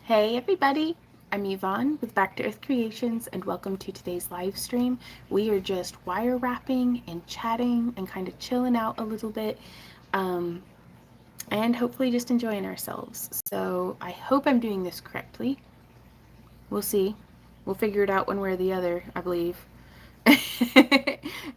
Hey everybody, I'm Yvonne with Back to Earth Creations and welcome to today's live stream. We are just wire wrapping and chatting and kind of chilling out a little bit um, and hopefully just enjoying ourselves. So I hope I'm doing this correctly. We'll see. We'll figure it out one way or the other, I believe.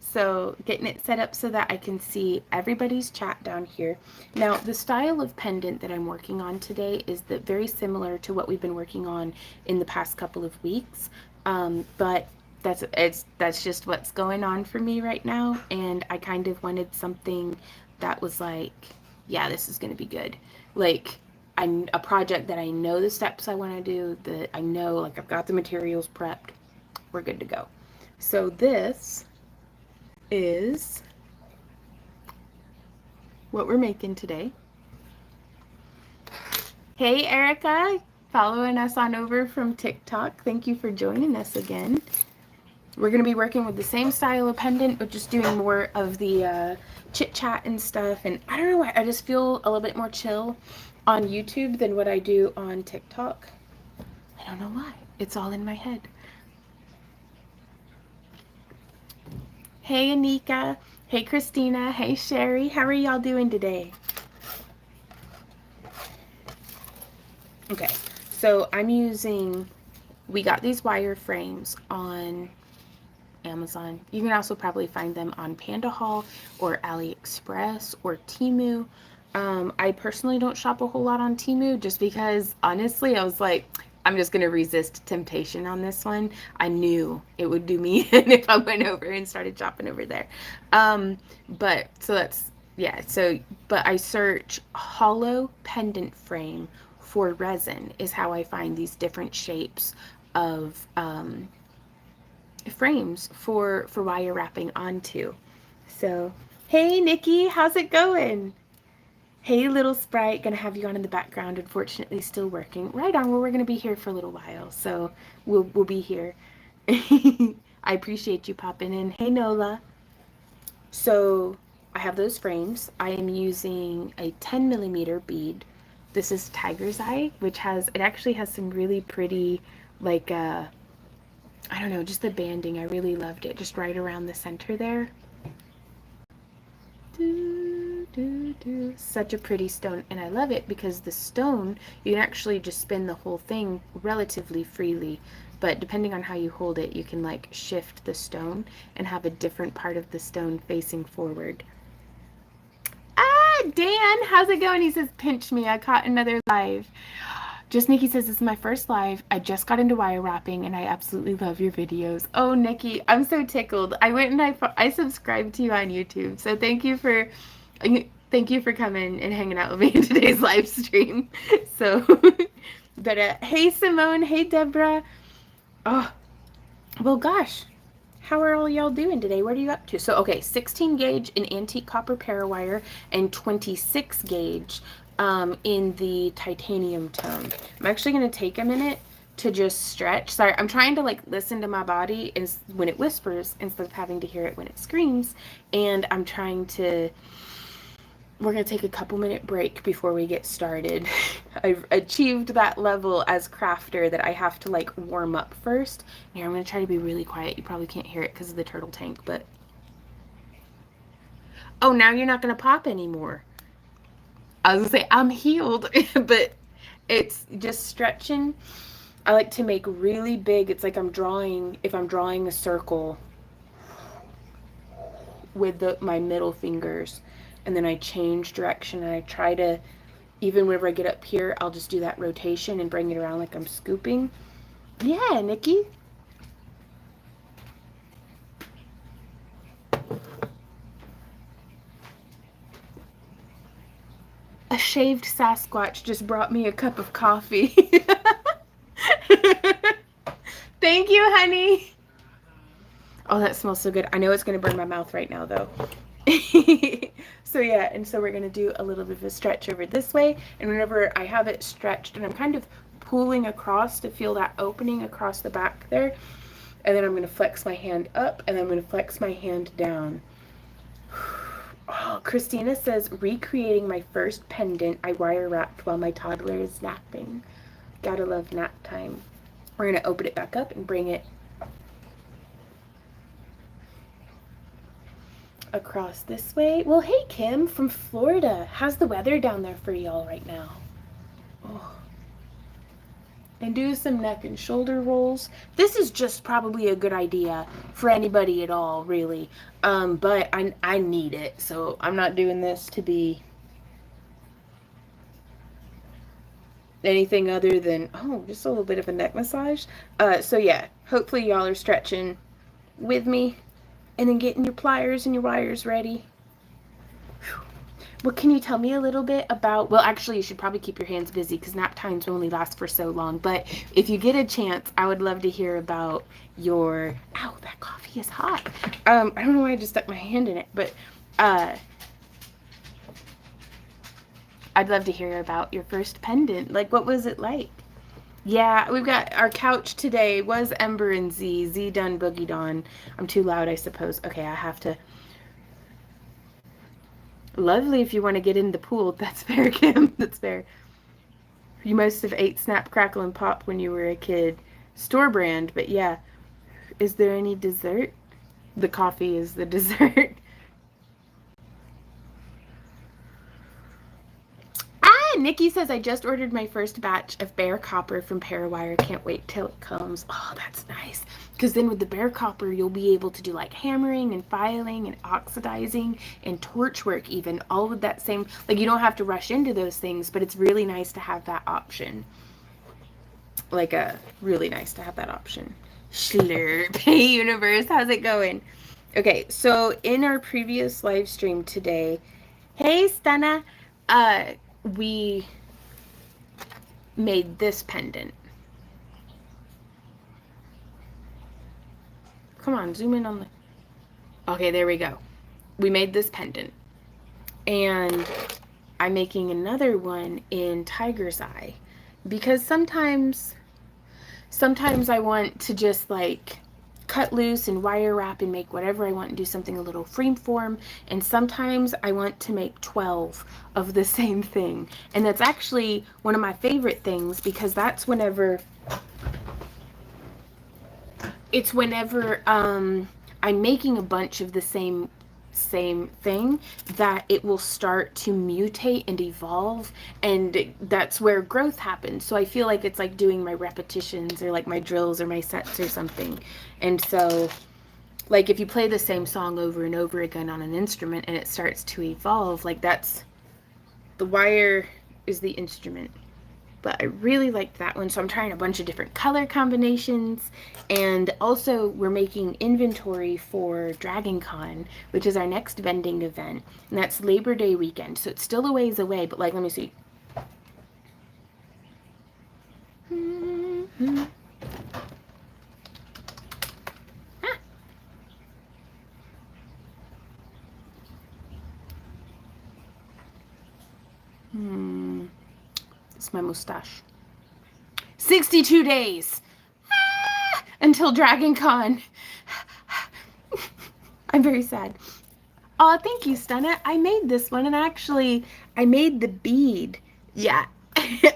So getting it set up so that I can see everybody's chat down here. Now the style of pendant that I'm working on today is very similar to what we've been working on in the past couple of weeks, but that's just what's going on for me right now, and I kind of wanted something that was like, yeah, this is gonna be good. Like, I'm a project that I know the steps I want to do, that I know, like, I've got the materials prepped, we're good to go. So this is what we're making today. Hey Erica, following us on over from TikTok. Thank you for joining us again. We're going to be working with the same style of pendant, but just doing more of the chit chat and stuff. And I don't know why, I just feel a little bit more chill on YouTube than what I do on TikTok. I don't know why. It's all in my head. Hey Anika. Hey Christina. Hey Sherry. How are y'all doing today? Okay, so we got these wire frames on Amazon. You can also probably find them on Panda Hall or AliExpress or Temu. I personally don't shop a whole lot on Temu just because, honestly, I was like, I'm just going to resist temptation on this one. I knew it would do me in if I went over and started shopping over there. But so that's, yeah. So, but I search hollow pendant frame for resin is how I find these different shapes of frames for wire wrapping onto. So, hey Nikki, how's it going? Hey little sprite, gonna have you on in the background. Unfortunately, still working. Right on. Well, we're gonna be here for a little while, so we'll be here. I appreciate you popping in. Hey Nola. So I have those frames. I am using a 10 millimeter bead. This is Tiger's Eye, which it actually has some really pretty, like, I don't know, just the banding. I really loved it, just right around the center there. Such a pretty stone, and I love it because the stone, you can actually just spin the whole thing relatively freely, but depending on how you hold it, you can like shift the stone and have a different part of the stone facing forward. Ah, Dan, how's it going? He says, pinch me, I caught another live. Just Nikki says, this is my first live. I just got into wire wrapping and I absolutely love your videos. Oh, Nikki, I'm so tickled. I went and I subscribed to you on YouTube. So thank you for coming and hanging out with me in today's live stream. So, but hey Simone, hey Deborah. Oh, well gosh. How are all y'all doing today? What are you up to? So, okay, 16 gauge in antique copper parawire and 26 gauge in the titanium tone. I'm actually going to take a minute to just stretch. Sorry, I'm trying to like listen to my body when it whispers instead of having to hear it when it screams. And we're going to take a couple minute break before we get started. I've achieved that level as crafter that I have to like warm up first. Here, I'm going to try to be really quiet. You probably can't hear it because of the turtle tank, but... Oh, now you're not going to pop anymore. I was going to say, I'm healed, but it's just stretching. I like to make really big. It's like if I'm drawing a circle with my middle fingers, and then I change direction and I try to, even whenever I get up here, I'll just do that rotation and bring it around like I'm scooping. Yeah, Nikki. A shaved Sasquatch just brought me a cup of coffee. Thank you, honey. Oh, that smells so good. I know it's going to burn my mouth right now, though. So yeah, and so we're going to do a little bit of a stretch over this way. And whenever I have it stretched, and I'm kind of pulling across to feel that opening across the back there. And then I'm going to flex my hand up, and I'm going to flex my hand down. Oh, Christina says, recreating my first pendant I wire wrapped while my toddler is napping. Gotta love nap time. We're gonna open it back up and bring it across this way. Well, hey Kim from Florida. How's the weather down there for y'all right now? Oh. And do some neck and shoulder rolls. This is just probably a good idea for anybody at all, really. But I need it, so I'm not doing this to be anything other than, oh, just a little bit of a neck massage. So yeah, hopefully y'all are stretching with me and then getting your pliers and your wires ready. Well, can you tell me a little bit about, well, actually, you should probably keep your hands busy because nap times only last for so long. But if you get a chance, I would love to hear about your, ow, that coffee is hot. I don't know why I just stuck my hand in it, but I'd love to hear about your first pendant. Like, what was it like? Yeah, we've got our couch today was Ember and Z. Z done boogied on. I'm too loud, I suppose. Okay, I have to. Lovely if you want to get in the pool. That's fair, Kim. That's fair. You must have ate Snap, Crackle, and Pop when you were a kid. Store brand, but yeah. Is there any dessert? The coffee is the dessert. Nikki says, I just ordered my first batch of bare copper from Parawire. Can't wait till it comes. Oh, that's nice. Because then with the bare copper, you'll be able to do like hammering and filing and oxidizing and torch work even. All with that same, like you don't have to rush into those things, but it's really nice to have that option. Like really nice to have that option. Slurp. Hey, universe, how's it going? Okay, so in our previous live stream today, hey, Stana, we made this pendant. Come on, zoom in on the... Okay, there we go. We made this pendant. And I'm making another one in Tiger's Eye. Because sometimes I want to just like cut loose and wire wrap and make whatever I want and do something a little freeform. And sometimes I want to make 12 of the same thing. And that's actually one of my favorite things because that's whenever I'm making a bunch of the same thing that it will start to mutate and evolve, and that's where growth happens. So I feel like it's like doing my repetitions or like my drills or my sets or something. And so like if you play the same song over and over again on an instrument and it starts to evolve, like that's the wire is the instrument. But I really liked that one, so I'm trying a bunch of different color combinations. And also we're making inventory for Dragon Con, which is our next vending event, and that's Labor Day weekend, so it's still a ways away, but like, let me see. It's my mustache. 62 days until Dragon Con. I'm very sad. Oh, thank you, Stunna. I made this one, and actually, I made the bead. Yeah,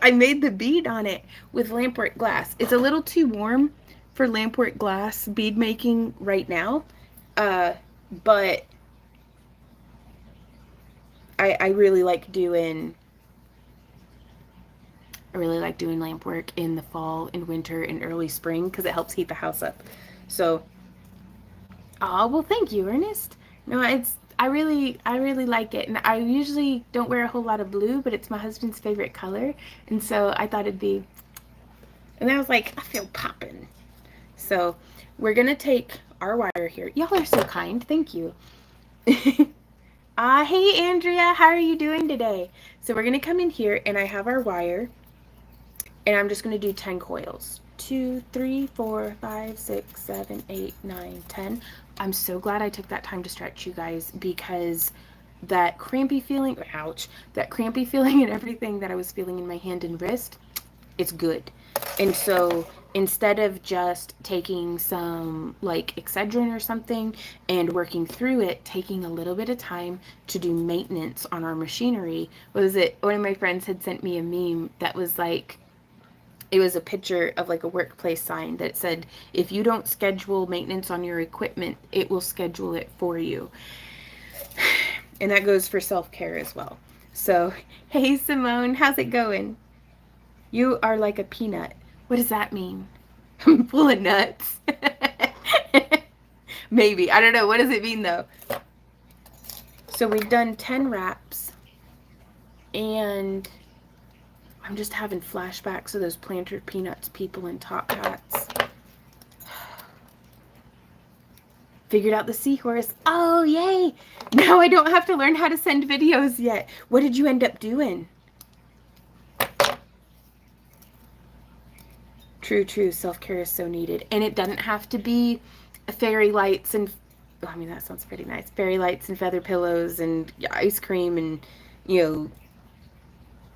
I made the bead on it with lampwork glass. It's a little too warm for lampwork glass bead making right now, but I really like doing lamp work in the fall and winter and early spring because it helps heat the house up. So, oh, well, thank you, Ernest. No, I really like it. And I usually don't wear a whole lot of blue, but it's my husband's favorite color. And so I thought it'd be, and I was like, I feel poppin'. So we're going to take our wire here. Y'all are so kind. Thank you. Hey, Andrea, how are you doing today? So we're going to come in here and I have our wire. And I'm just going to do 10 coils. 2, 3, 4, 5, 6, 7, 8, 9, 10. I'm so glad I took that time to stretch, you guys, because that crampy feeling, ouch, that crampy feeling and everything that I was feeling in my hand and wrist, it's good. And so instead of just taking some like Excedrin or something and working through it, taking a little bit of time to do maintenance on our machinery, one of my friends had sent me a meme that was like, it was a picture of like a workplace sign that said, if you don't schedule maintenance on your equipment, it will schedule it for you. And that goes for self-care as well. So, hey Simone, how's it going? You are like a peanut. What does that mean? I'm full of nuts. Maybe. I don't know. What does it mean though? So we've done 10 wraps, and I'm just having flashbacks of those Planter Peanuts people in top hats. Figured out the seahorse. Oh, yay! Now I don't have to learn how to send videos yet. What did you end up doing? True, true. Self-care is so needed. And it doesn't have to be fairy lights and, oh, I mean, that sounds pretty nice. Fairy lights and feather pillows and ice cream and, you know,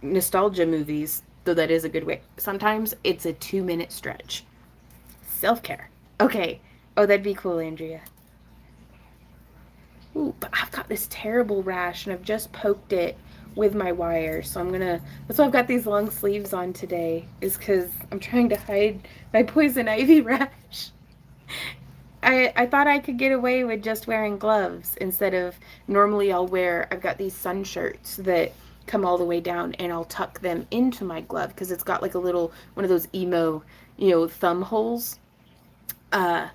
nostalgia movies, though that is a good way. Sometimes it's a 2-minute stretch. Self-care. Okay. Oh, that'd be cool, Andrea. Ooh, but I've got this terrible rash and I've just poked it with my wire. So I'm gonna, that's why I've got these long sleeves on today, is because I'm trying to hide my poison ivy rash. I thought I could get away with just wearing gloves instead of, normally I've got these sun shirts that come all the way down and I'll tuck them into my glove because it's got like a little, one of those emo, thumb holes. And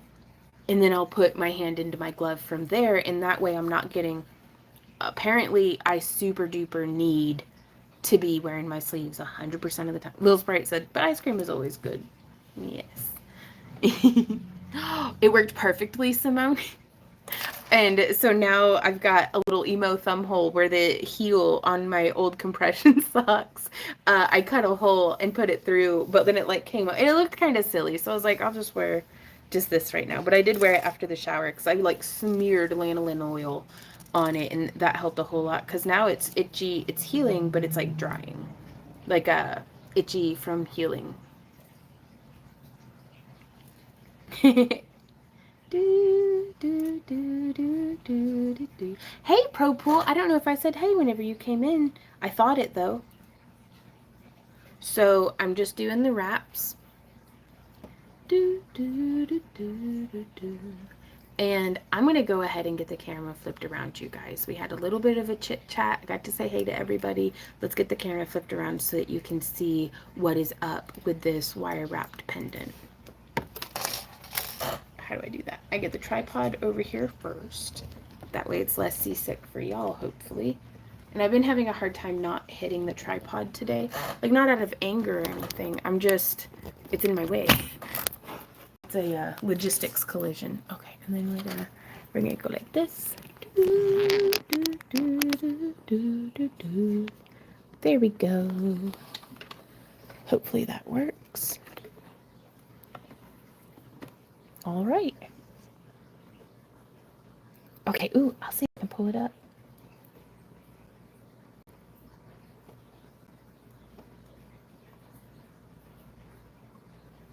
then I'll put my hand into my glove from there, and that way I'm not getting, apparently I super duper need to be wearing my sleeves 100% of the time. Lil Sprite said, but ice cream is always good. Yes. It worked perfectly, Simone. And so now I've got a little emo thumb hole where the heel on my old compression socks, I cut a hole and put it through, but then it like came out and it looked kind of silly. So I was like, I'll just wear just this right now. But I did wear it after the shower because I like smeared lanolin oil on it, and that helped a whole lot because now it's itchy, it's healing, but it's like drying, like itchy from healing. Do, do, do, do, do, do, do. Hey, Pro Pool. I don't know if I said hey whenever you came in. I thought it, though. So I'm just doing the wraps. Do, do, do, do, do, do. And I'm going to go ahead and get the camera flipped around, you guys. We had a little bit of a chit chat. I got to say hey to everybody. Let's get the camera flipped around so that you can see what is up with this wire wrapped pendant. How do I do that? I get the tripod over here first. That way it's less seasick for y'all, hopefully. And I've been having a hard time not hitting the tripod today. Like, not out of anger or anything. I'm just, it's in my way. It's a logistics collision. Okay, and then we're gonna go like this. There we go. Hopefully that works. All right. Okay, ooh, I'll see if I can pull it up.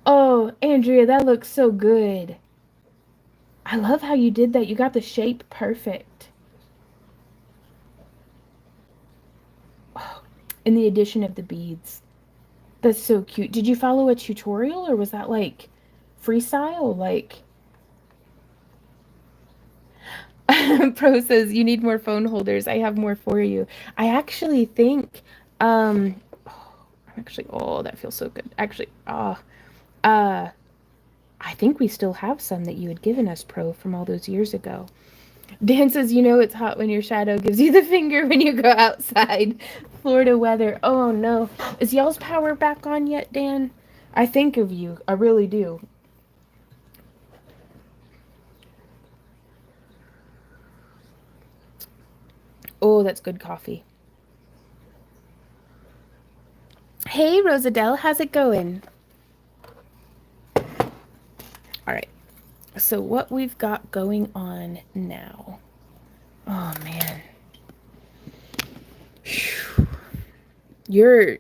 Oh, Andrea, that looks so good. I love how you did that. You got the shape perfect. Oh, and the addition of the beads. That's so cute. Did you follow a tutorial or was that like freestyle? Like, Pro says you need more phone holders. I have more for you. I actually think, oh, that feels so good. Actually, I think we still have some that you had given us, Pro, from all those years ago. Dan says, it's hot when your shadow gives you the finger when you go outside. Florida weather. Oh, no. Is y'all's power back on yet, Dan? I think of you. I really do. Oh, that's good coffee. Hey, Rosadelle. How's it going? All right. So what we've got going on now. Oh, man. Whew. You're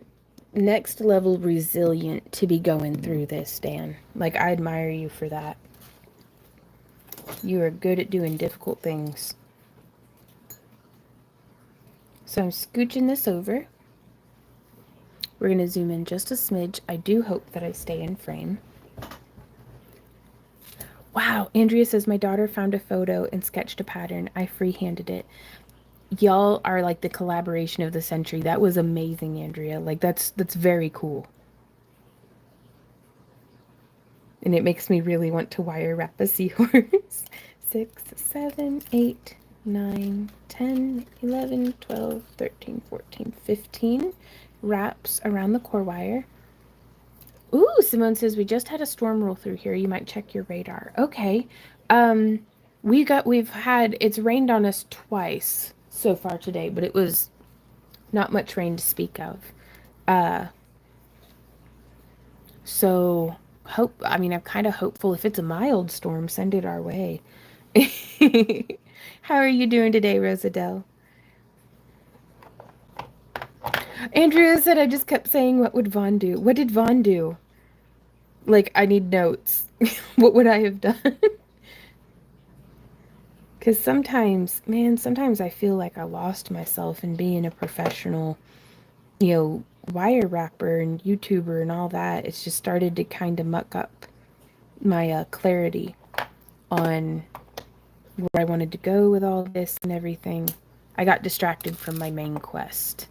next level resilient to be going through this, Dan. Like, I admire you for that. You are good at doing difficult things. So I'm scooching this over. We're going to zoom in just a smidge. I do hope that I stay in frame. Wow, Andrea says, my daughter found a photo and sketched a pattern. I freehanded it. Y'all are like the collaboration of the century. That was amazing, Andrea. Like that's very cool. And it makes me really want to wire wrap a seahorse. 6, 7, 8, 9, 10, 11, 12, 13, 14, 15 wraps around the core wire. Ooh, Simone says, we just had a storm roll through here. You might check your radar. Okay. It's rained on us twice so far today, but it was not much rain to speak of. So I'm kind of hopeful if it's a mild storm, send it our way. How are you doing today, Rosadell? Andrea said I just kept saying, what would Vaughn do? What did Vaughn do? Like, I need notes. What would I have done? Because sometimes I feel like I lost myself in being a professional, wire wrapper and YouTuber and all that. It's just started to kind of muck up my clarity on where I wanted to go with all this and everything. I got distracted from my main quest.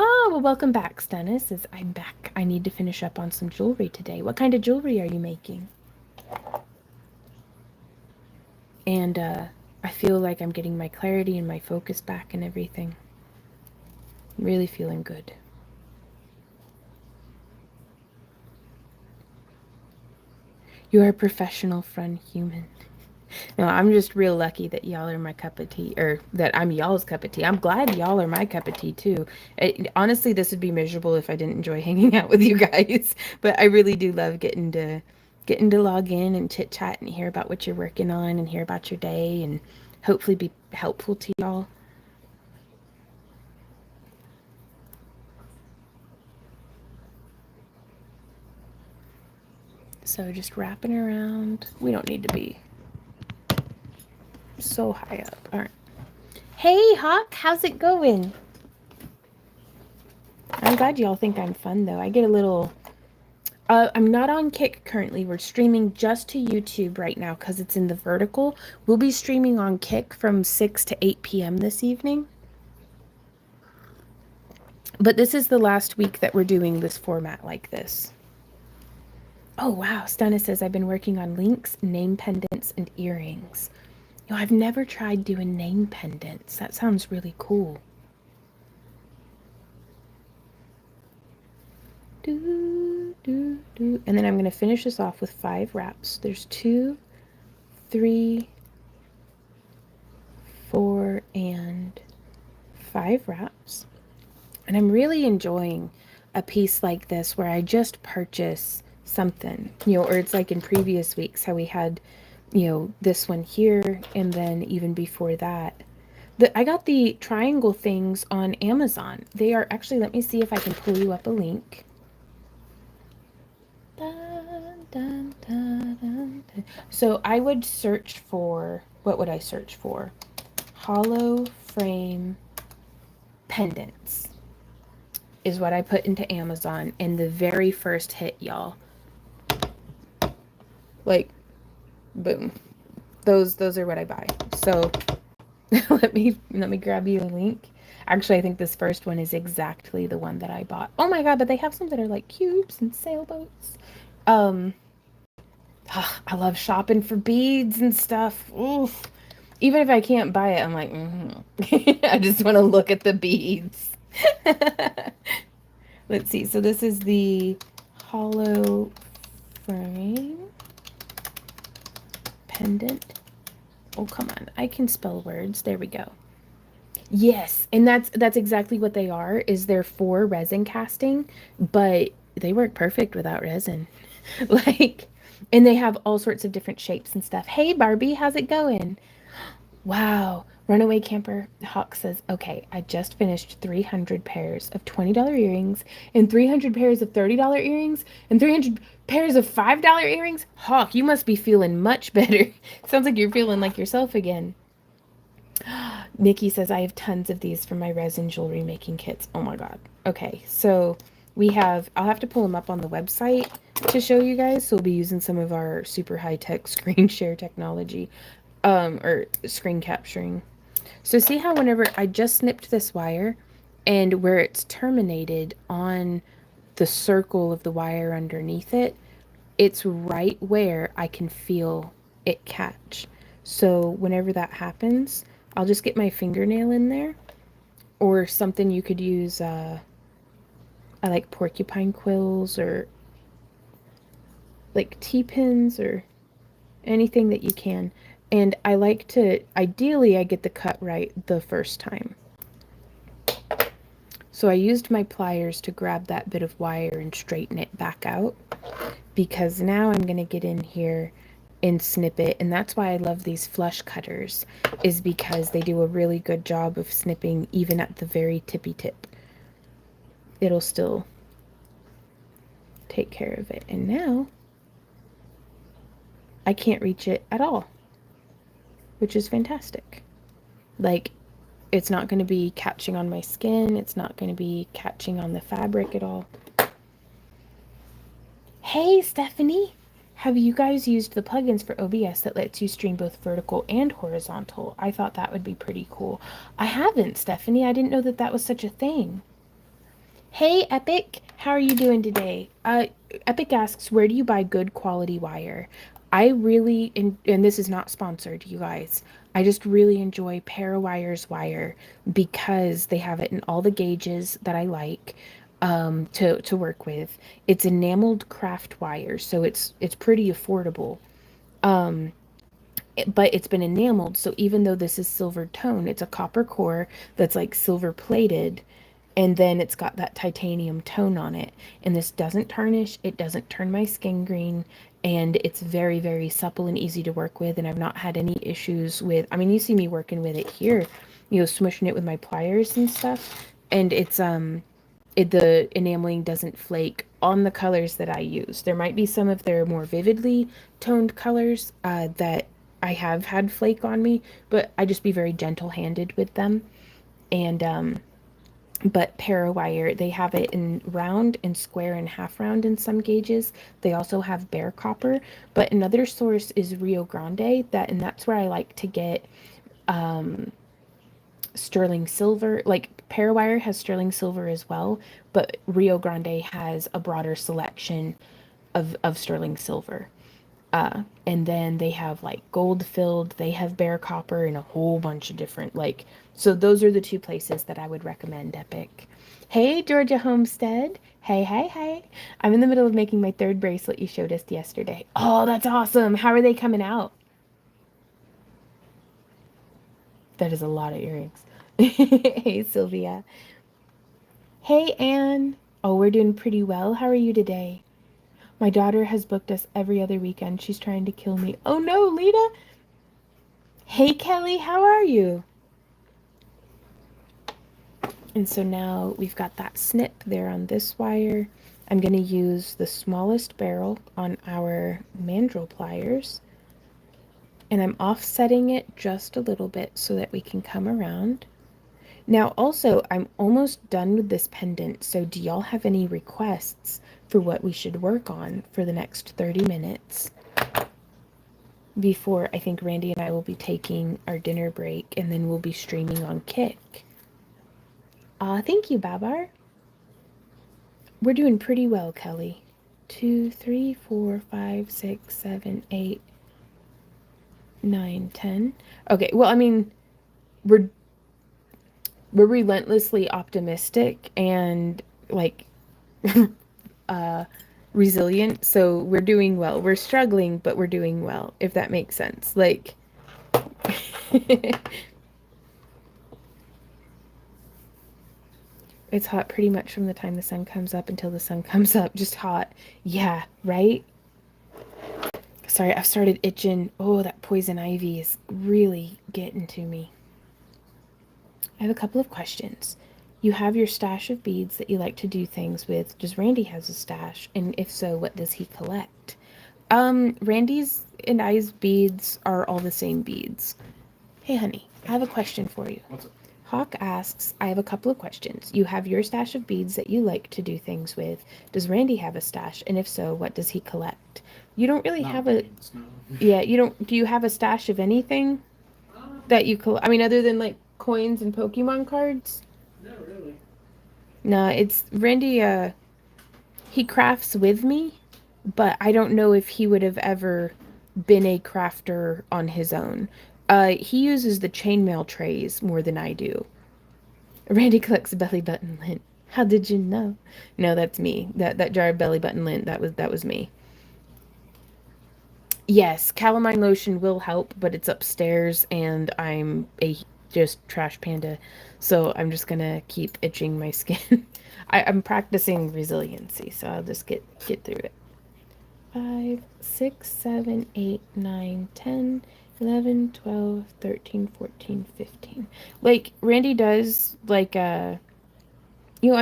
Oh, well, welcome back, Stennis. I'm back. I need to finish up on some jewelry today. What kind of jewelry are you making? And I feel like I'm getting my clarity and my focus back and everything. I'm really feeling good. You're a professional front human. No, I'm just real lucky that y'all are my cup of tea, or that I'm y'all's cup of tea. I'm glad y'all are my cup of tea too. Honestly, this would be miserable if I didn't enjoy hanging out with you guys. But I really do love getting to log in and chit chat and hear about what you're working on and hear about your day and hopefully be helpful to y'all. So just wrapping around. We don't need to be so high up. All right. Hey, Hawk, how's it going? I'm glad y'all think I'm fun, though. I get a little... I'm not on Kick currently. We're streaming just to YouTube right now because it's in the vertical. We'll be streaming on Kick from 6 to 8 p.m. this evening. But this is the last week that we're doing this format like this. Oh, wow. Stunna says, I've been working on links, name pendants, and earrings. I've never tried doing name pendants. That sounds really cool. And then I'm going to finish this off with 5 wraps. There's 2, 3, 4, and 5 wraps. And I'm really enjoying a piece like this where I just purchase something, or it's like in previous weeks how we had, this one here, and then even before that. I got the triangle things on Amazon. They are actually, let me see if I can pull you up a link. Dun, dun, dun, dun, dun. So I would search for, what would I search for? Hollow frame pendants is what I put into Amazon, and the very first hit, y'all. Like, boom. Those are what I buy. So let me grab you a link. Actually, I think this first one is exactly the one that I bought. Oh my god, but they have some that are like cubes and sailboats. I love shopping for beads and stuff. Oof. Even if I can't buy it, I'm like, I just want to look at the beads. Let's see. So this is the hollow frame pendant. Oh, come on. I can spell words. There we go. Yes, and that's exactly what they are, is they're for resin casting, but they work perfect without resin. Like, and they have all sorts of different shapes and stuff. Hey, Barbie, how's it going? Wow. Runaway Camper Hawk says, okay, I just finished 300 pairs of $20 earrings and 300 pairs of $30 earrings and 300 pairs of $5 earrings. Hawk, you must be feeling much better. Sounds like you're feeling like yourself again. Nikki says, I have tons of these for my resin jewelry making kits. Oh my God. Okay, so we have, I'll have to pull them up on the website to show you guys. So we'll be using some of our super high-tech screen share technology, or screen capturing. So see how whenever I just snipped this wire and where it's terminated on the circle of the wire underneath it, it's right where I can feel it catch. So whenever that happens, I'll just get my fingernail in there or something you could use. I like porcupine quills or like T-pins or anything that you can. And I like to, ideally, I get the cut right the first time. So I used my pliers to grab that bit of wire and straighten it back out, because now I'm going to get in here and snip it. And that's why I love these flush cutters, is because they do a really good job of snipping even at the very tippy tip. It'll still take care of it. And now I can't reach it at all, which is fantastic. Like, it's not going to be catching on my skin. It's not going to be catching on the fabric at all. Hey, Stephanie, have you guys used the plugins for OBS that lets you stream both vertical and horizontal? I thought that would be pretty cool. I haven't, Stephanie. I didn't know that that was such a thing. Hey, Epic, how are you doing today? Epic asks, where do you buy good quality wire? I really, and this is not sponsored, you guys. I just really enjoy Parawire's wire because they have it in all the gauges that I like to work with. It's enameled craft wire, so it's pretty affordable. But it's been enameled, so even though this is silver tone, it's a copper core that's like silver plated, and then it's got that titanium tone on it. And this doesn't tarnish, it doesn't turn my skin green, and it's very, very supple and easy to work with. And I've not had any issues with, I mean, you see me working with it here, you know, smushing it with my pliers and stuff. And it's the enameling doesn't flake on the colors that I use. There might be some of their more vividly toned colors that I have had flake on me, but I just be very gentle handed with them. And but Parawire, they have it in round and square and half round in some gauges. They also have bare copper, but another source is Rio Grande, and that's where I like to get sterling silver. Like Parawire has sterling silver as well, but Rio Grande has a broader selection of sterling silver. And then they have like gold filled, they have bare copper, and a whole bunch of different, like, so those are the two places that I would recommend Epic. Hey, Georgia Homestead. Hey, hey, hey. I'm in the middle of making my third bracelet you showed us yesterday. Oh, that's awesome. How are they coming out? That is a lot of earrings. Hey, Sylvia. Hey, Anne. Oh, we're doing pretty well. How are you today? My daughter has booked us every other weekend. She's trying to kill me. Oh no, Lita. Hey, Kelly, how are you? And so now we've got that snip there on this wire. I'm going to use the smallest barrel on our mandrel pliers. And I'm offsetting it just a little bit so that we can come around. Now also, I'm almost done with this pendant, so do y'all have any requests for what we should work on for the next 30 minutes? Before I think Randy and I will be taking our dinner break, and then we'll be streaming on Kick. Thank you, Babar. We're doing pretty well, Kelly. 2, 3, 4, 5, 6, 7, 8, 9, 10. Okay, well, I mean, we're relentlessly optimistic and like resilient, so we're doing well. We're struggling, but we're doing well, if that makes sense. Like it's hot pretty much from the time the sun comes up until the sun comes up. Just hot. Yeah, right? Sorry, I've started itching. Oh, that poison ivy is really getting to me. I have a couple of questions. You have your stash of beads that you like to do things with. Does Randy has a stash? And if so, what does he collect? Randy's and I's beads are all the same beads. Hey, honey, I have a question for you. What's up? Hawk asks, I have a couple of questions. You have your stash of beads that you like to do things with. Does Randy have a stash? And if so, what does he collect? You don't really Not have a... beads, no. Yeah, you don't... Do you have a stash of anything that you collect? I mean, other than, like, coins and Pokemon cards? Not really. No, it's... Randy, he crafts with me, but I don't know if he would have ever been a crafter on his own. He uses the chainmail trays more than I do. Randy collects belly button lint. How did you know? No, that's me. That jar of belly button lint, that was me. Yes, calamine lotion will help, but it's upstairs and I'm a just trash panda. So I'm just gonna keep itching my skin. I'm practicing resiliency, so I'll just get through it. 5, 6, 7, 8, 9, 10, 11, 12, 13, 14, 15. Like Randy does like I've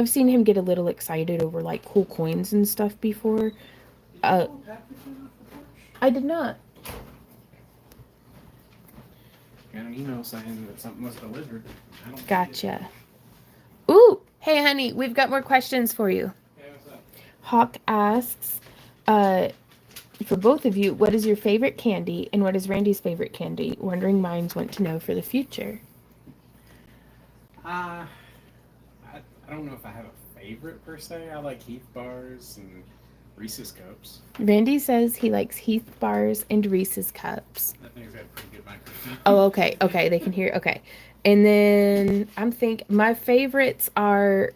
seen him get a little excited over like cool coins and stuff before. Did you Uh pull packages off the porch? I did not. Got an email saying that something was delivered. I don't see it. Gotcha. Ooh, hey honey, we've got more questions for you. Yeah, what's up? Hawk asks, uh, for both of you, what is your favorite candy and what is Randy's favorite candy? Wondering minds want to know for the future. Uh, I don't know if I have a favorite per se. I like Heath bars and Reese's cups. Randy says he likes Heath bars and Reese's cups. That thing's got a pretty good microphone. Oh, okay, okay, they can hear. Okay, and then my favorites are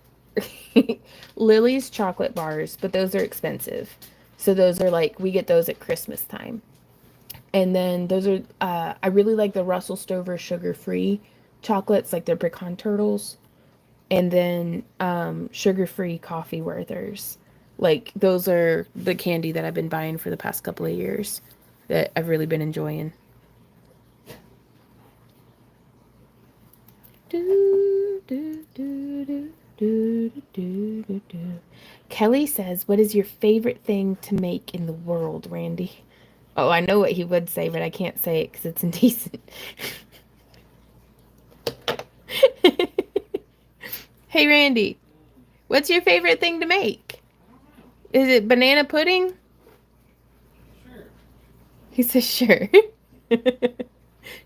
Lily's chocolate bars, but those are expensive. So those are like we get those at Christmas time. And then those are I really like the Russell Stover sugar-free chocolates, like they're pecan turtles. And then sugar-free coffee Werthers. Like those are the candy that I've been buying for the past couple of years that I've really been enjoying. Do, do, do, do, do, do, do, do. Kelly says, "What is your favorite thing to make in the world, Randy?" Oh, I know what he would say, but I can't say it because it's indecent. Hey, Randy, what's your favorite thing to make? Is it banana pudding? Sure. He says, sure.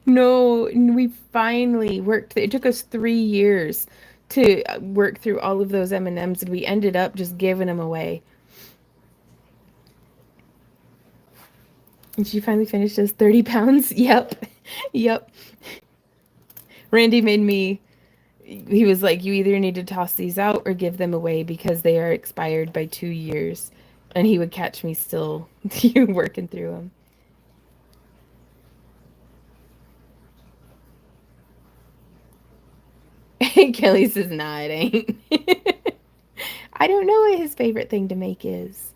No, we finally worked. It took us 3 years to work through all of those M&Ms, and we ended up just giving them away. And she finally finished those 30 pounds. Yep. Yep. Randy made me, he was like, you either need to toss these out or give them away because they are expired by 2 years. And he would catch me still working through them. Kelly says, nah, it ain't. I don't know what his favorite thing to make is.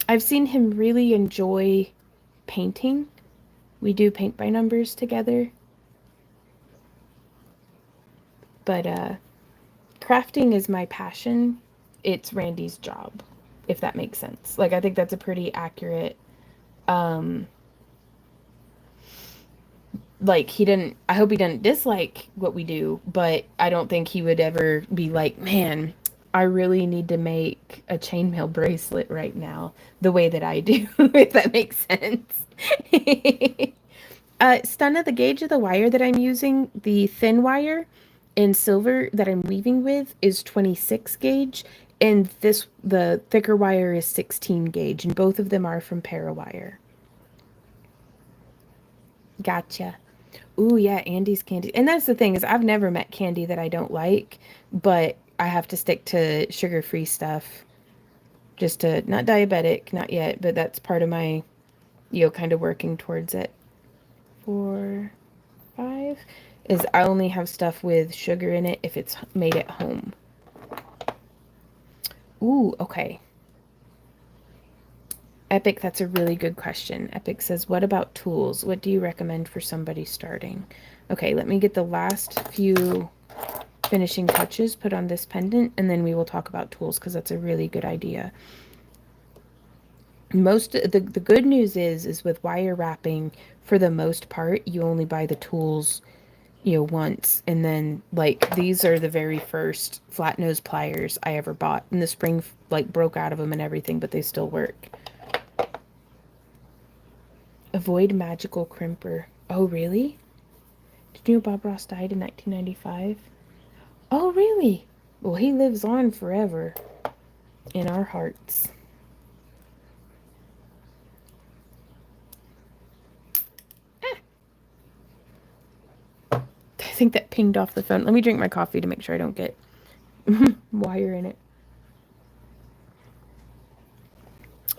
I've seen him really enjoy painting. We do paint by numbers together. But crafting is my passion. It's Randy's job, if that makes sense. Like I think that's a pretty accurate like I hope he didn't dislike what we do, but I don't think he would ever be like, man, I really need to make a chainmail bracelet right now the way that I do, if that makes sense. Stunna, the gauge of the wire that I'm using, the thin wire in silver that I'm weaving with is 26 gauge, and the thicker wire is 16 gauge, and both of them are from Parawire. Gotcha. Ooh, yeah, Andy's candy. And that's the thing is I've never met candy that I don't like, but I have to stick to sugar-free stuff just to not diabetic, not yet, but that's part of my, kind of working towards it. 4, 5 is I only have stuff with sugar in it if it's made at home. Ooh, okay. Epic, that's a really good question. Epic says, what about tools? What do you recommend for somebody starting? Okay, let me get the last few finishing touches put on this pendant, and then we will talk about tools because that's a really good idea. The good news is with wire wrapping, for the most part, you only buy the tools, once. And then, like, these are the very first flat nose pliers I ever bought. And the spring, like, broke out of them and everything, but they still work. Avoid magical crimper. Oh, really? Did you know Bob Ross died in 1995? Oh, really? Well, he lives on forever in our hearts. I think that pinged off the phone. Let me drink my coffee to make sure I don't get wire in it.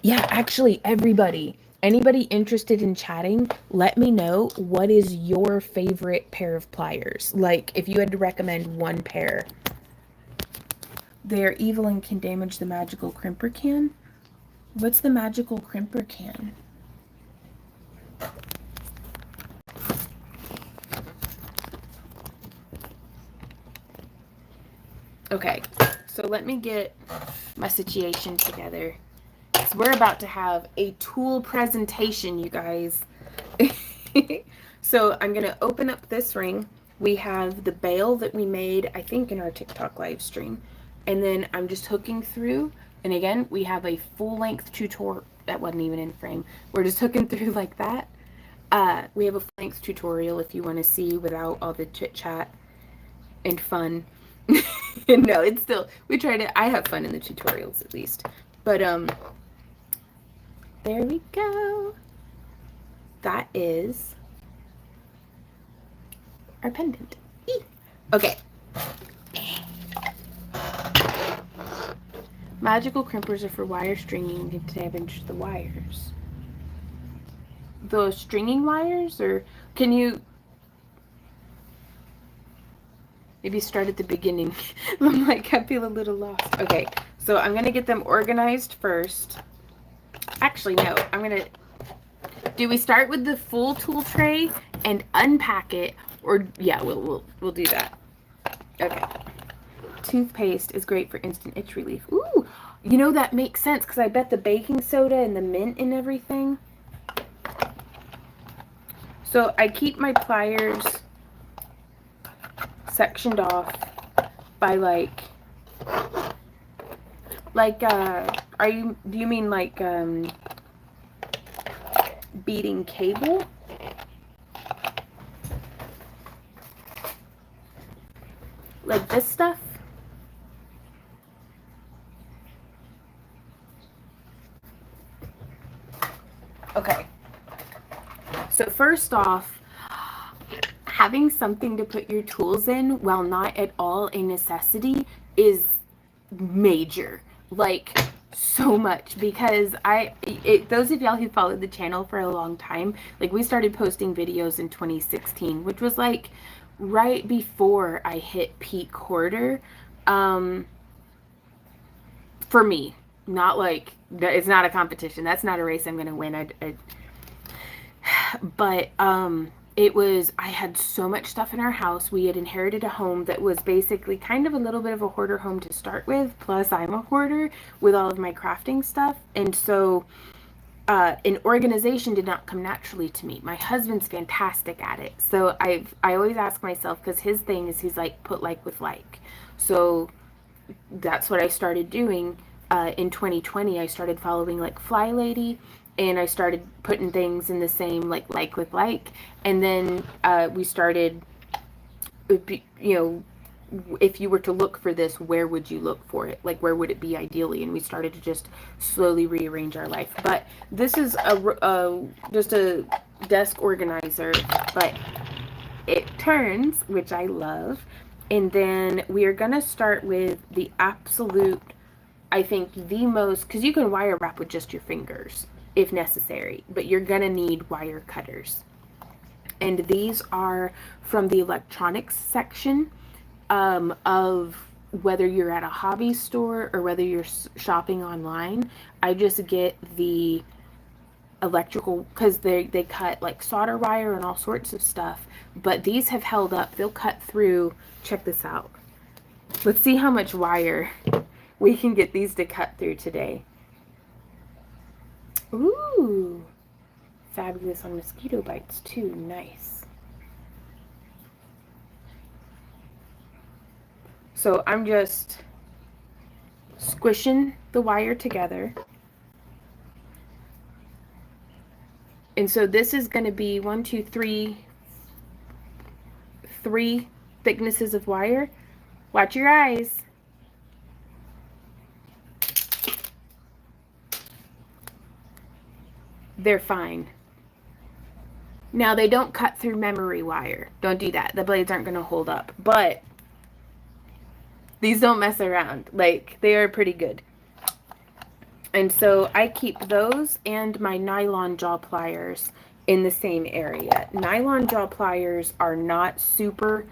Yeah, actually, anybody interested in chatting, let me know what is your favorite pair of pliers. Like, if you had to recommend one pair. They're evil and can damage the magical crimper can. What's the magical crimper can? Okay, so let me get my situation together. So we're about to have a tool presentation, you guys. So I'm going to open up this ring. We have the bail that we made, I think, in our TikTok live stream. And then I'm just hooking through. And again, we have a full-length tutorial. That wasn't even in frame. We're just hooking through like that. We have a full-length tutorial if you want to see without all the chit-chat and fun. No, it's still, we try to, I have fun in the tutorials at least. But, there we go. That is our pendant. Okay. Magical crimpers are for wire stringing to damage the wires. The stringing wires, or can you maybe start at the beginning? I'm like, I feel a little lost. Okay, so I'm gonna get them organized first. Actually, no, do we start with the full tool tray and unpack it, or yeah, we'll do that. Okay. Toothpaste is great for instant itch relief. Ooh, that makes sense because I bet the baking soda and the mint and everything. So I keep my pliers sectioned off by do you mean like beading cable? Like this stuff? Okay. So first off, having something to put your tools in, while not at all a necessity, is major. Like, so much, because those of y'all who followed the channel for a long time, like, we started posting videos in 2016, which was like right before I hit peak hoarder. For me, not like, it's not a competition. That's not a race I'm gonna win. But I had so much stuff in our house. We had inherited a home that was basically kind of a little bit of a hoarder home to start with, plus I'm a hoarder with all of my crafting stuff. And so an organization did not come naturally to me. My husband's fantastic at it. So I always ask myself, because his thing is, he's like, put like with like. So that's what I started doing. In 2020, I started following like Fly Lady, and I started putting things in the same like with like. And then we started, if you were to look for this, where would you look for it? Like, where would it be ideally? And we started to just slowly rearrange our life. But this is just a desk organizer, but it turns, which I love. And then we are going to start with the absolute, I think, the most, because you can wire wrap with just your fingers if necessary, but you're going to need wire cutters. And these are from the electronics section of whether you're at a hobby store or whether you're shopping online. I just get the electrical, because they cut like solder wire and all sorts of stuff, but these have held up. They'll cut through. Check this out. Let's see how much wire we can get these to cut through today. Fabulous on mosquito bites too. Nice. So I'm just squishing the wire together. And so this is going to be 1, 2, 3, 3 thicknesses of wire. Watch your eyes. They're fine. Now they don't cut through memory wire. Don't do that. The blades aren't going to hold up. But these don't mess around. Like, they are pretty good. And so I keep those and my nylon jaw pliers in the same area. Nylon jaw pliers are not super,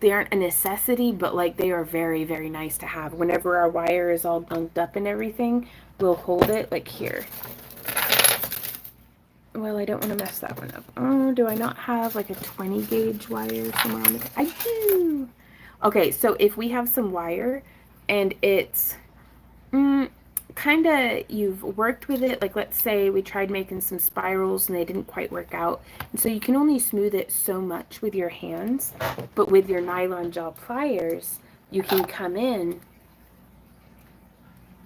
they aren't a necessity, but like they are very, very nice to have. Whenever our wire is all bunked up and everything, we'll hold it like here. Well, I don't want to mess that one up. Oh, do I not have like a 20 gauge wire somewhere on the, I do. Okay, so if we have some wire and it's kind of, you've worked with it, like let's say we tried making some spirals and they didn't quite work out, and so you can only smooth it so much with your hands, but with your nylon jaw pliers you can come in.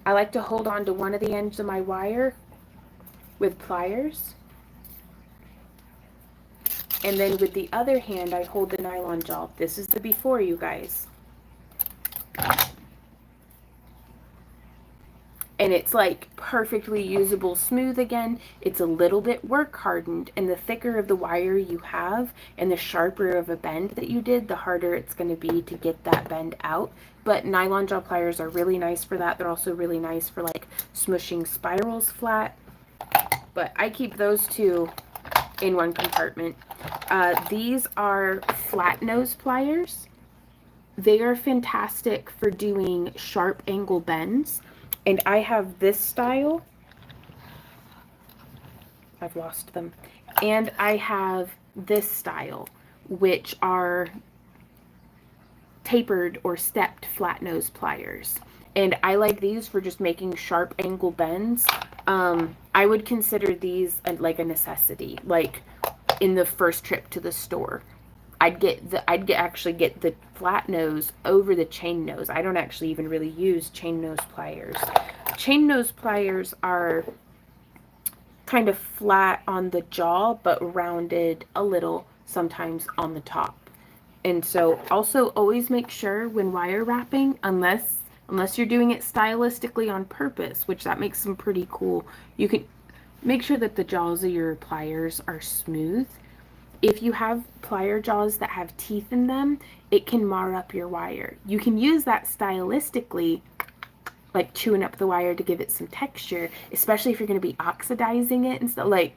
I like to hold on to one of the ends of my wire with pliers, and then with the other hand I hold the nylon jaw. This is the before, you guys. And it's like perfectly usable smooth again. It's a little bit work hardened, and the thicker of the wire you have and the sharper of a bend that you did, the harder it's going to be to get that bend out. But nylon jaw pliers are really nice for that. They're also really nice for like smushing spirals flat. But I keep those two in one compartment. These are flat nose pliers. They are fantastic for doing sharp angle bends. And I have this style. I've lost them. And I have this style, which are tapered or stepped flat nose pliers. And I like these for just making sharp angle bends. I would consider these like a necessity, like in the first trip to the store. I'd actually get the flat nose over the chain nose. I don't actually even really use chain nose pliers. Chain nose pliers are kind of flat on the jaw, but rounded a little sometimes on the top. And so also always make sure when wire wrapping, unless you're doing it stylistically on purpose, which that makes them pretty cool, you can make sure that the jaws of your pliers are smooth. If you have plier jaws that have teeth in them, it can mar up your wire. You can use that stylistically, like chewing up the wire to give it some texture, especially if you're going to be oxidizing it and stuff. Like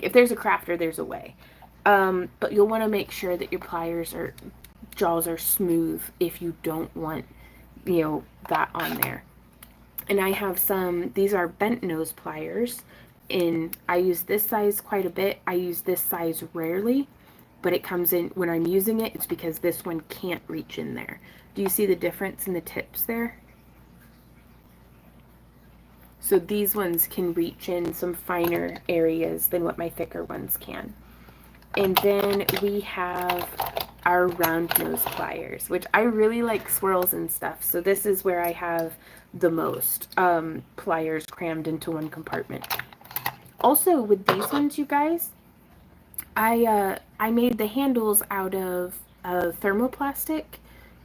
if there's a crafter, there's a way. But you'll want to make sure that your jaws are smooth if you don't want, that on there. And I have these are bent nose pliers. I use this size quite a bit. I use this size rarely, but it comes in when I'm using it. It's because this one can't reach in there. Do you see the difference in the tips there? So these ones can reach in some finer areas than what my thicker ones can. And then we have our round nose pliers, which I really like swirls and stuff. So this is where I have the most pliers crammed into one compartment. Also with these ones, you guys, I made the handles out of thermoplastic,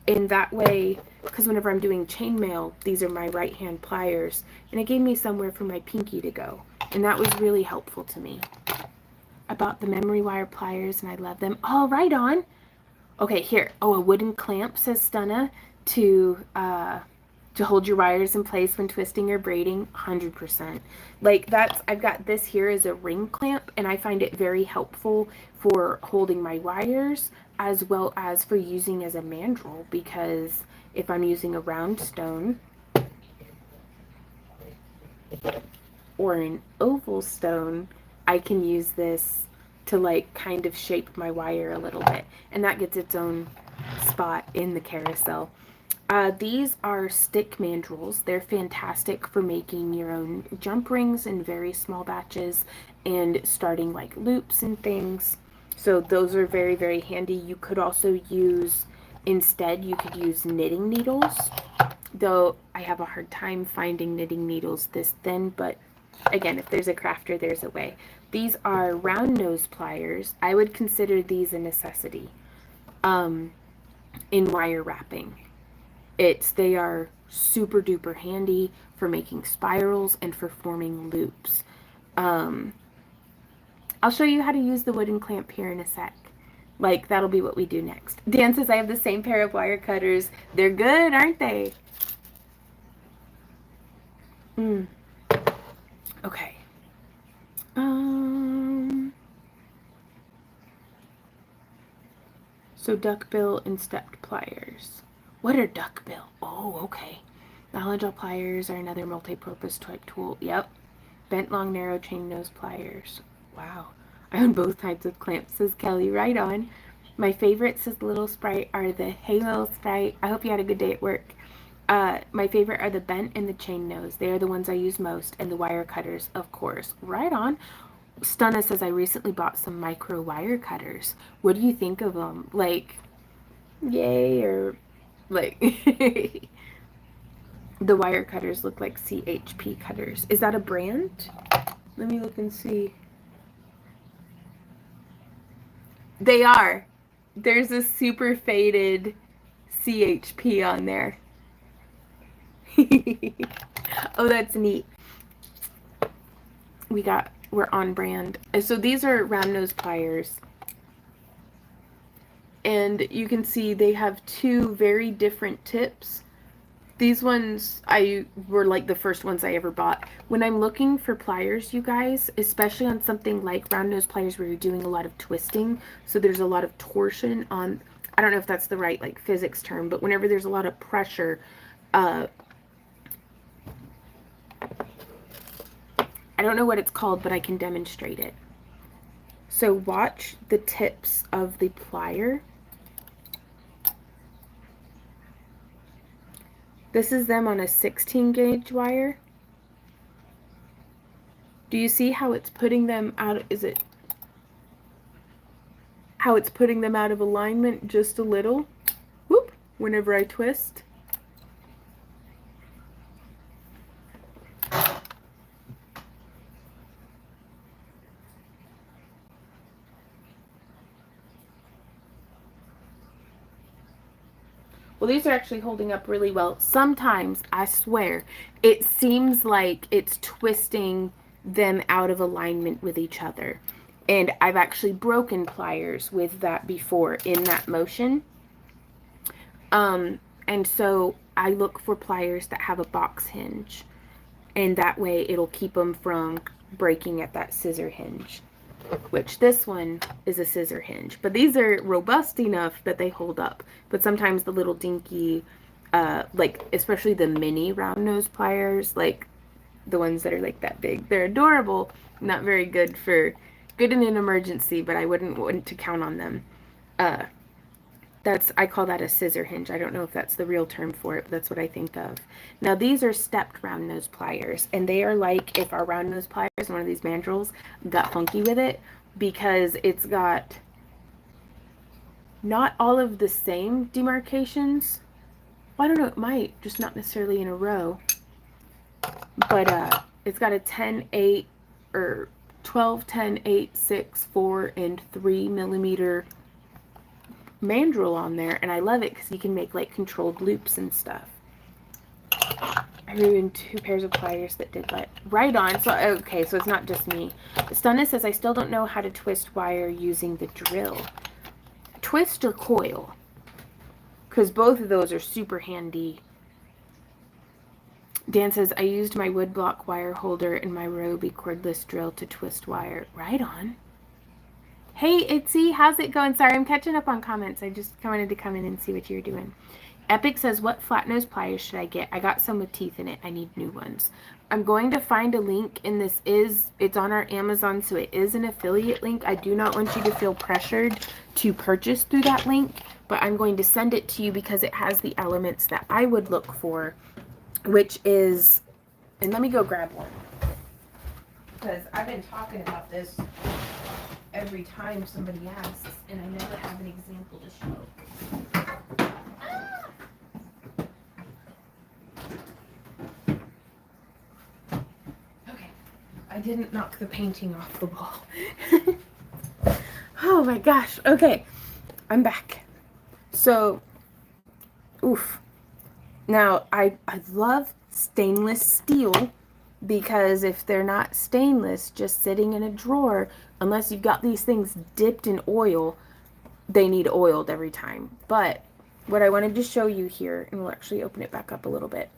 and that way, because whenever I'm doing chainmail, these are my right hand pliers, and it gave me somewhere for my pinky to go, and that was really helpful to me. I bought the memory wire pliers and I love them. Oh, right on. Okay, here. Oh, a wooden clamp, says Stunna, to hold your wires in place when twisting or braiding. 100%. Like I've got this here as a ring clamp, and I find it very helpful for holding my wires as well as for using as a mandrel, because if I'm using a round stone or an oval stone, I can use this to like kind of shape my wire a little bit, and that gets its own spot in the carousel. These are stick mandrels. They're fantastic for making your own jump rings in very small batches and starting like loops and things. So those are very, very handy. You could also use, instead, you could use knitting needles, though I have a hard time finding knitting needles this thin, but again, if there's a crafter, there's a way. These are round nose pliers. I would consider these a necessity in wire wrapping. They are super duper handy for making spirals and for forming loops. I'll show you how to use the wooden clamp here in a sec. Like, that'll be what we do next. Dan says I have the same pair of wire cutters. They're good, aren't they? Okay. So duckbill and stepped pliers. What are duckbill? Oh, okay. Knowledge all pliers are another multi-purpose type tool. Yep. Bent long narrow chain nose pliers. Wow. I own both types of clamps, says Kelly. Right on. My favorite, says Little Sprite, are the Hey Little Sprite. I hope you had a good day at work. My favorite are the bent and the chain nose. They are the ones I use most. And the wire cutters, of course. Right on. Stunna says I recently bought some micro wire cutters. What do you think of them? Like, yay, or like the wire cutters look like CHP cutters. Is that a brand? Let me look and see. They are. There's a super faded CHP on there. Oh, that's neat. We're on brand. So these are round nose pliers. And you can see they have two very different tips. These ones were like the first ones I ever bought. When I'm looking for pliers, you guys, especially on something like round nose pliers where you're doing a lot of twisting, so there's a lot of torsion on, I don't know if that's the right like physics term, but whenever there's a lot of pressure, I don't know what it's called, but I can demonstrate it. So watch the tips of the plier. This is them on a 16 gauge wire. Do you see how it's putting them out? How it's putting them out of alignment just a little? Whoop, whenever I twist. Well, these are actually holding up really well. Sometimes, I swear, it seems like it's twisting them out of alignment with each other. And I've actually broken pliers with that before in that motion. And so I look for pliers that have a box hinge. And that way it'll keep them from breaking at that scissor hinge. Which this one is a scissor hinge, but these are robust enough that they hold up. But sometimes the little dinky, like especially the mini round nose pliers, like the ones that are like that big, they're adorable. Not very good in an emergency, but I wouldn't want to count on them. I call that a scissor hinge. I don't know if that's the real term for it, but that's what I think of. Now these are stepped round nose pliers, and they are like if our round nose pliers, one of these mandrels, got funky with it, because it's got not all of the same demarcations. Well, I don't know, it might, just not necessarily in a row. But it's got a 10-8 or 12, 10, 8, 6, 4, and 3 millimeter mandrel on there, and I love it because you can make like controlled loops and stuff. I ruined 2 pairs of pliers that did that. Right on. So okay, so it's not just me. Stunna says I still don't know how to twist wire using the drill. Twist or coil? Because both of those are super handy. Dan says I used my woodblock wire holder and my Ryobi cordless drill to twist wire. Right on. Hey, Itzy, how's it going? Sorry, I'm catching up on comments. I just wanted to come in and see what you're doing. Epic says, what flat nose pliers should I get? I got some with teeth in it. I need new ones. I'm going to find a link, and it's on our Amazon, so it is an affiliate link. I do not want you to feel pressured to purchase through that link, but I'm going to send it to you because it has the elements that I would look for, which is, and let me go grab one, because I've been talking about this every time somebody asks, and I never have an example to show. Okay, I didn't knock the painting off the wall. Oh my gosh, okay, I'm back. So, oof. Now, I love stainless steel, because if they're not stainless, just sitting in a drawer, unless you've got these things dipped in oil, they need oiled every time. But what I wanted to show you here, and we'll actually open it back up a little bit.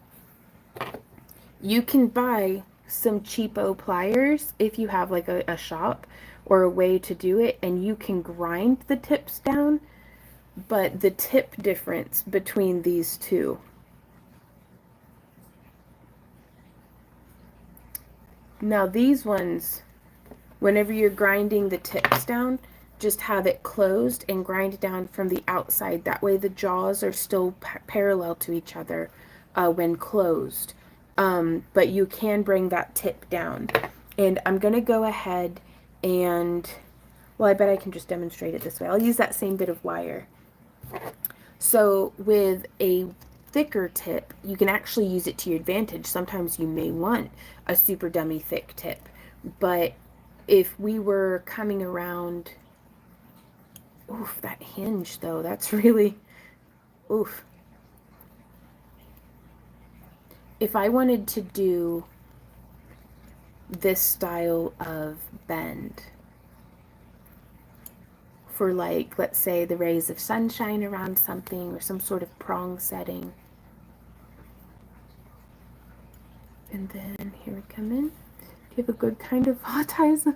You can buy some cheapo pliers if you have like a shop or a way to do it, and you can grind the tips down. But the tip difference between these two, now these ones, whenever you're grinding the tips down, just have it closed and grind down from the outside. That way the jaws are still parallel to each other when closed. But you can bring that tip down. And I'm going to go ahead and, well, I bet I can just demonstrate it this way. I'll use that same bit of wire. So with a thicker tip, you can actually use it to your advantage. Sometimes you may want a super dummy thick tip, but if we were coming around, oof, that hinge though, that's really, oof. If I wanted to do this style of bend for, like, let's say the rays of sunshine around something or some sort of prong setting, and then here we come in. Do you have a good kind of autism?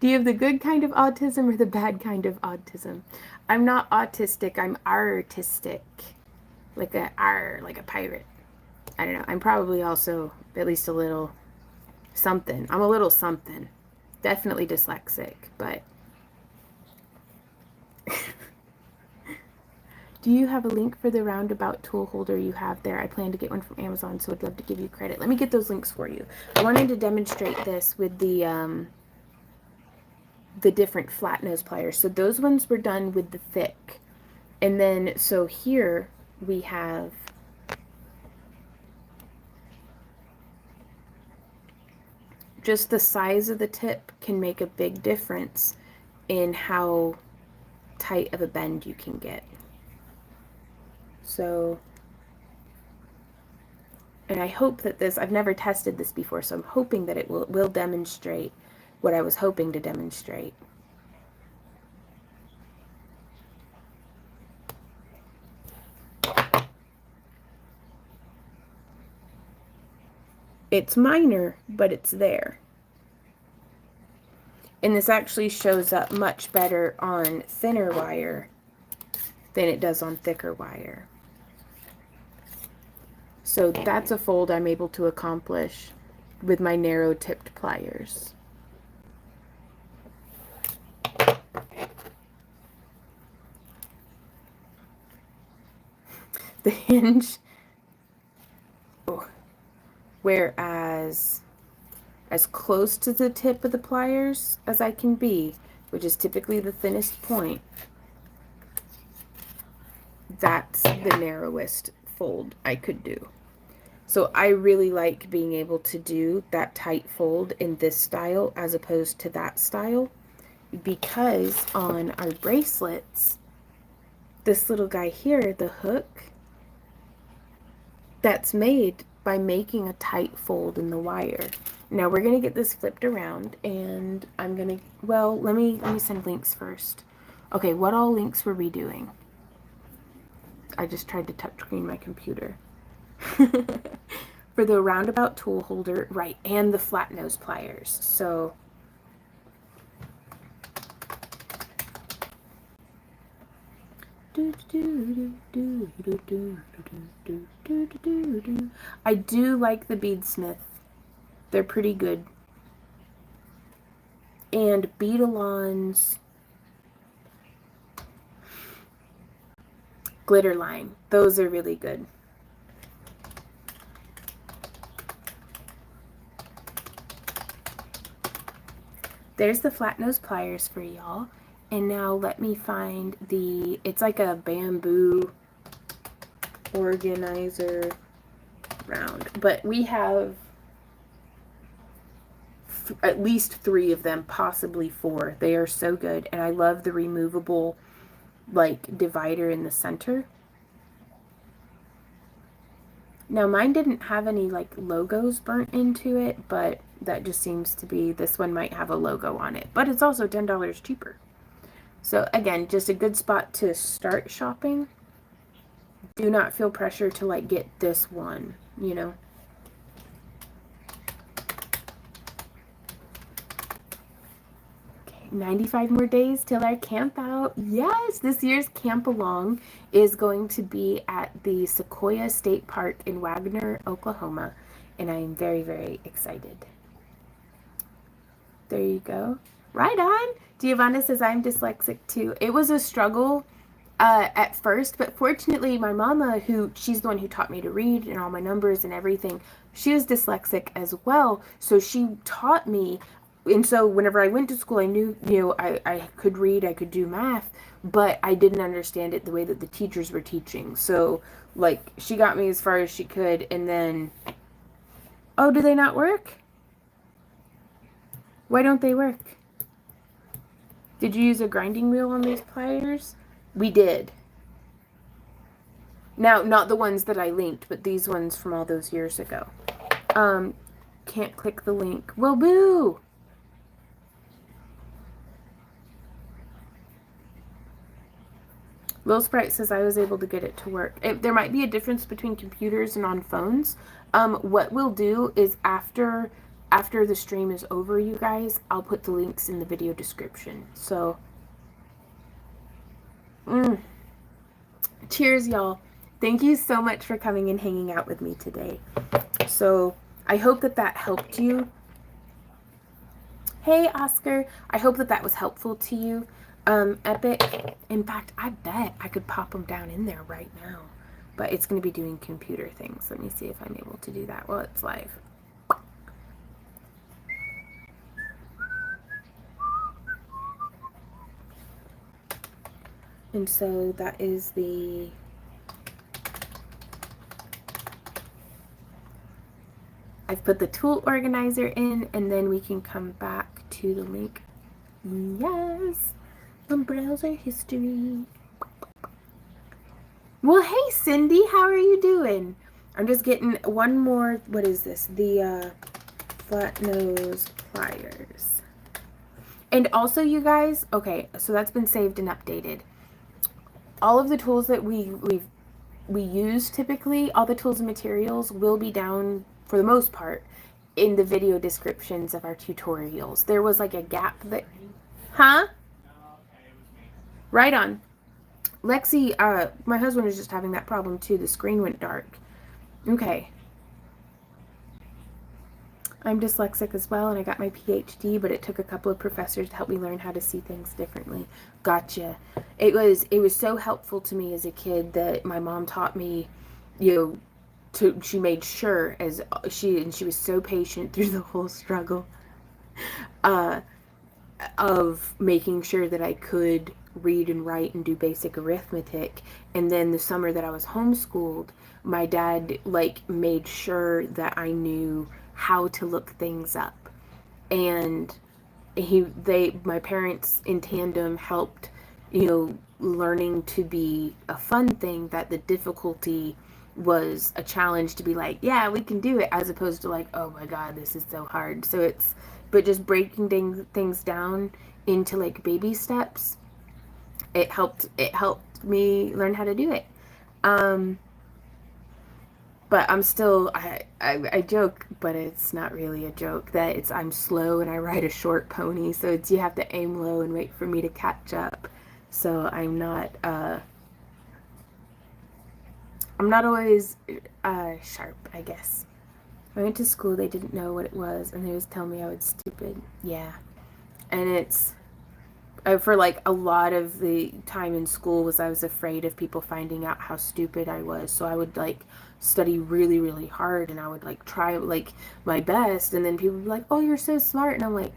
Do you have the good kind of autism or the bad kind of autism? I'm not autistic, I'm artistic. Like a like a pirate. I don't know. I'm probably also at least a little something. I'm a little something. Definitely dyslexic, but do you have a link for the roundabout tool holder you have there? I plan to get one from Amazon, so I'd love to give you credit. Let me get those links for you. I wanted to demonstrate this with the different flat nose pliers. So those ones were done with the thick. And then, so here we have just the size of the tip can make a big difference in how tight of a bend you can get. So, and I hope that this, I've never tested this before, so I'm hoping that it will demonstrate what I was hoping to demonstrate. It's minor, but it's there. And this actually shows up much better on thinner wire than it does on thicker wire. So that's a fold I'm able to accomplish with my narrow tipped pliers. The hinge, oh, whereas as close to the tip of the pliers as I can be, which is typically the thinnest point, that's the narrowest fold I could do. So I really like being able to do that tight fold in this style as opposed to that style, because on our bracelets, this little guy here, the hook, that's made by making a tight fold in the wire. Now we're gonna get this flipped around, and I'm gonna, well, let me send links first. Okay, what all links were we doing? I just tried to touchscreen my computer. For the roundabout tool holder, right, and the flat nose pliers. So I do like the Beadsmith. They're pretty good. And Beadalons, glitter line. Those are really good. There's the flat nose pliers for y'all. And now let me find it's like a bamboo organizer round. But we have at least 3 of them, possibly 4. They are so good. And I love the removable like divider in the center. Now mine didn't have any like logos burnt into it, but that just seems to be, this one might have a logo on it, but it's also $10 cheaper. So again, just a good spot to start shopping. Do not feel pressure to like get this one, you know. Okay, 95 more days till our camp out. Yes, this year's camp along is going to be at the Sequoia State Park in Wagner, Oklahoma, and I am very, very excited. There you go. Right on. Giovanna says I'm dyslexic too. It was a struggle at first, but fortunately my mama, she's the one who taught me to read and all my numbers and everything, she was dyslexic as well, so she taught me. And so whenever I went to school, I knew, I could read, I could do math, but I didn't understand it the way that the teachers were teaching. So like she got me as far as she could, and then, oh, do they not work? Why don't they work? Did you use a grinding wheel on these pliers? We did. Now, not the ones that I linked, but these ones from all those years ago. Can't click the link. Well, boo! Lil Sprite says I was able to get it to work. There might be a difference between computers and on phones. What we'll do is after the stream is over, you guys, I'll put the links in the video description. So, cheers, y'all. Thank you so much for coming and hanging out with me today. So, I hope that helped you. Hey, Oscar. I hope that was helpful to you. Epic. In fact, I bet I could pop them down in there right now. But it's going to be doing computer things. Let me see if I'm able to do that while it's live. And so that is I've put the tool organizer in, and then we can come back to the link. Yes, from browser history. Well, hey Cindy, how are you doing? I'm just getting one more, what is this? The flat nose pliers. And also, you guys, okay, so that's been saved and updated. All of the tools that we use typically, all the tools and materials will be down for the most part in the video descriptions of our tutorials. There was like a gap that, huh? Right on. Lexi, my husband was just having that problem too. The screen went dark. Okay. I'm dyslexic as well, and I got my PhD, but it took a couple of professors to help me learn how to see things differently. Gotcha. It was so helpful to me as a kid that my mom taught me, she made sure, she was so patient through the whole struggle of making sure that I could read and write and do basic arithmetic. And then the summer that I was homeschooled, my dad made sure that I knew how to look things up, and my parents in tandem helped, learning to be a fun thing, that the difficulty was a challenge to be like, yeah, we can do it, as opposed to like, oh my god, this is so hard. So but just breaking things down into like baby steps, it helped me learn how to do it. But I'm still, I joke, but it's not really a joke, that I'm slow and I ride a short pony, so you have to aim low and wait for me to catch up. So I'm not always sharp, I guess. I went to school, they didn't know what it was, and they was telling me I was stupid. Yeah. And for like a lot of the time in school was I was afraid of people finding out how stupid I was. So I would like study really, really hard, and I would like try like my best, and then people would be like, "Oh, you're so smart," and I'm like,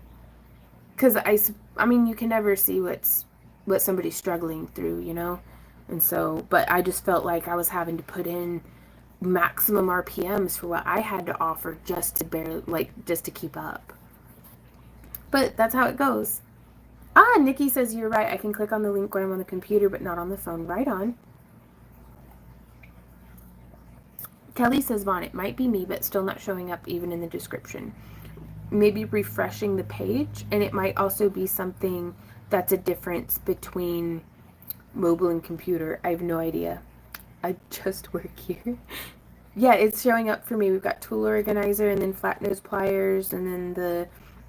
because I mean, you can never see what somebody's struggling through, you know, and so, but I just felt like I was having to put in maximum RPMs for what I had to offer just to barely like just to keep up. But that's how it goes. Ah, Nikki says you're right. I can click on the link when I'm on the computer, but not on the phone. Right on. Kelly says, Vaughn, it might be me, but still not showing up even in the description. Maybe refreshing the page, and it might also be something that's a difference between mobile and computer. I have no idea. I just work here. Yeah, it's showing up for me. We've got tool organizer and then flat nose pliers and then the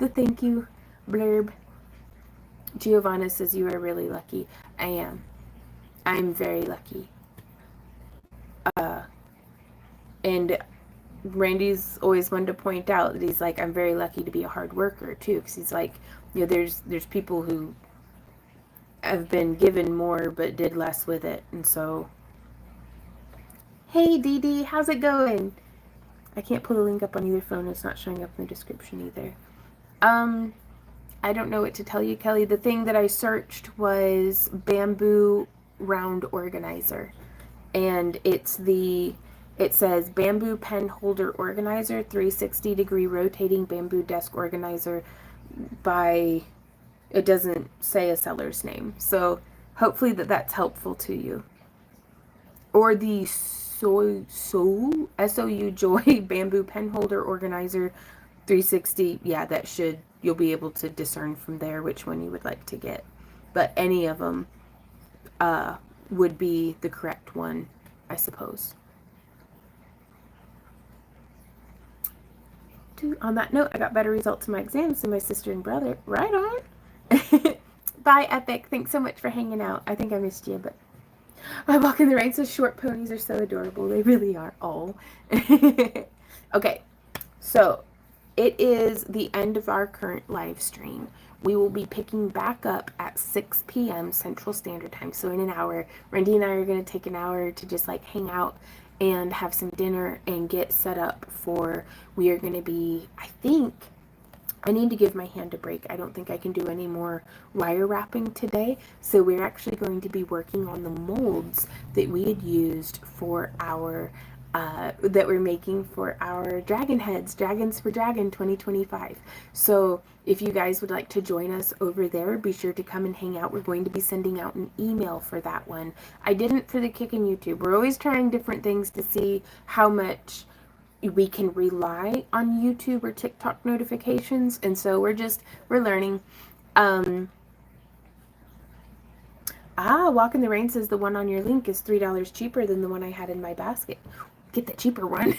thank you blurb. Giovanna says you are really lucky. I am. I'm very lucky. And Randy's always wanted to point out that he's like, I'm very lucky to be a hard worker too, because he's like, you know, there's people who have been given more but did less with it, and so. Hey Dee Dee, how's it going? I can't pull the link up on either phone. It's not showing up in the description either. I don't know what to tell you, Kelly. The thing that I searched was bamboo round organizer, and it says bamboo pen holder organizer, 360-degree rotating bamboo desk organizer by, it doesn't say a seller's name. So hopefully that's helpful to you. Or the SOU Joy bamboo pen holder organizer 360. Yeah, you'll be able to discern from there which one you would like to get. But any of them would be the correct one, I suppose. On that note, I got better results in my exams than my sister and brother. Right on. Bye, Epic. Thanks so much for hanging out. I think I missed you, but I walk in the rain. So short ponies are so adorable. They really are. Oh. Okay, so it is the end of our current live stream. We will be picking back up at 6 p.m. Central Standard Time. So in an hour, Randy and I are going to take an hour to just like hang out and have some dinner and get set up for, we are going to be, I think, I need to give my hand a break. I don't think I can do any more wire wrapping today. So we're actually going to be working on the molds that we had used for our, that we're making for our dragon heads, Dragons for Dragon 2025. So if you guys would like to join us over there, be sure to come and hang out. We're going to be sending out an email for that one. I didn't for the Kickin' YouTube. We're always trying different things to see how much we can rely on YouTube or TikTok notifications, and so we're learning. Walk in the Rain says the one on your link is $3 cheaper than the one I had in my basket. Get the cheaper one.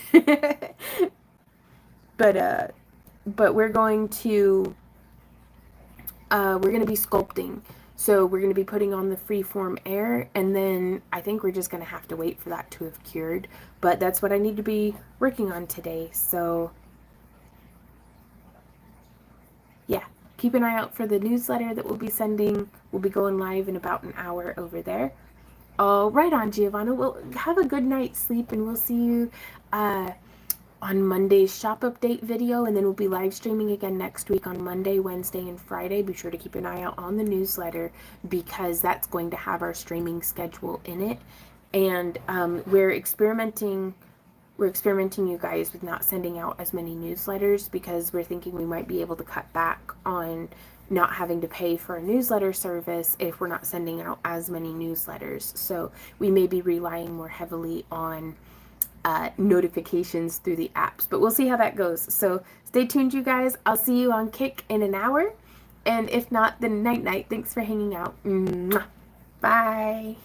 But we're going to be sculpting. So we're going to be putting on the freeform air, and then I think we're just going to have to wait for that to have cured. But that's what I need to be working on today. So yeah, keep an eye out for the newsletter that we'll be sending. We'll be going live in about an hour over there. Oh, right on, Giovanna. Well, have a good night's sleep, and we'll see you on Monday's shop update video, and then we'll be live streaming again next week on Monday, Wednesday, and Friday. Be sure to keep an eye out on the newsletter because that's going to have our streaming schedule in it. And we're experimenting, you guys, with not sending out as many newsletters because we're thinking we might be able to cut back on not having to pay for a newsletter service if we're not sending out as many newsletters. So we may be relying more heavily on notifications through the apps, but we'll see how that goes. So stay tuned, you guys. I'll see you on Kick in an hour, and if not, then night night. Thanks for hanging out. Mwah. Bye.